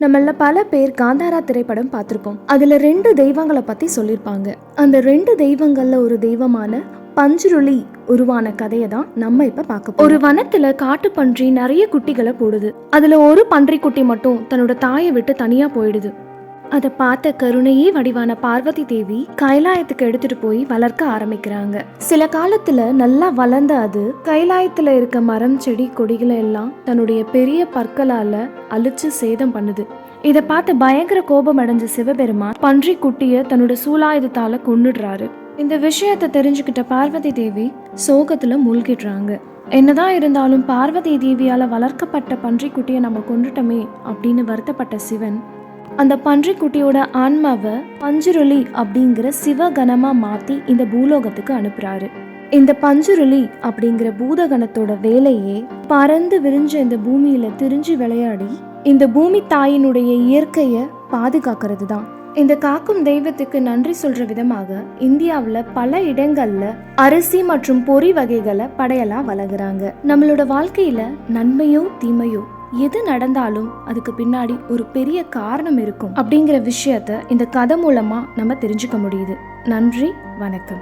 நம்மள பல பேர் காந்தாரா திரைப்படம் பார்த்திருப்போம். அதுல 2 தெய்வங்களை பத்தி சொல்லியிருப்பாங்க. அந்த 2 தெய்வங்கள்ல ஒரு தெய்வமான பஞ்சுருளி உருவான கதையை தான் நம்ம இப்ப பார்க்க போறோம். ஒரு வனத்துல காட்டு பன்றி நிறைய குட்டிகளை போடுது. அதுல ஒரு பன்றி குட்டி மட்டும் தன்னோட தாயை விட்டு தனியா போயிடுது. அதை பார்த்த கருணையே வடிவான பார்வதி தேவி கைலாயத்துக்கு எடுத்துட்டு போய் வளர்க்க ஆரம்பிக்கிறாங்க. சில காலத்துல நல்லா வளர்ந்த அது கைலாயத்துல இருக்க மரம் செடி கொடிகளை எல்லாம் தன்னுடைய பெரிய பற்களால அழிச்சு சேதம் பண்ணுது. இதை பார்த்து பயங்கர கோபம் அடைஞ்ச சிவபெருமான் பன்றி குட்டிய தன்னோட சூலாயுதத்தால கொன்னுடுறாரு. இந்த விஷயத்தை தெரிஞ்சுக்கிட்ட பார்வதி தேவி சோகத்துல மூழ்கிடுறாங்க. என்னதான் இருந்தாலும் பார்வதி தேவியால வளர்க்கப்பட்ட பன்றி குட்டியை நம்ம கொண்டுட்டோமே அப்படின்னு வருத்தப்பட்ட சிவன் அந்த பன்றி குட்டியோட ஆன்மாவை பஞ்சுருளி அப்படிங்கிற சிவகணமா மாத்தி இந்த பூலோகத்துக்கு அனுப்புறாரு. இந்த பஞ்சுருளி அப்படிங்கிற பூதகணத்தோட வேலையே பறந்து விரிஞ்ச இந்த பூமியில திரிஞ்சு விளையாடி இந்த பூமி தாயினுடைய இயற்கைய பாதுகாக்கிறது தான். இந்த காக்கும் தெய்வத்துக்கு நன்றி சொல்ற விதமாக இந்தியாவில் பல இடங்கள்ல அரிசி மற்றும் பொறி வகைகளை படையலா வழங்குறாங்க. நம்மளோட வாழ்க்கையில நன்மையோ தீமையோ எது நடந்தாலும் அதுக்கு பின்னாடி ஒரு பெரிய காரணம் இருக்கும் அப்படிங்கிற விஷயத்த இந்த கதை மூலமா நம்ம தெரிஞ்சுக்க முடியுது. நன்றி, வணக்கம்.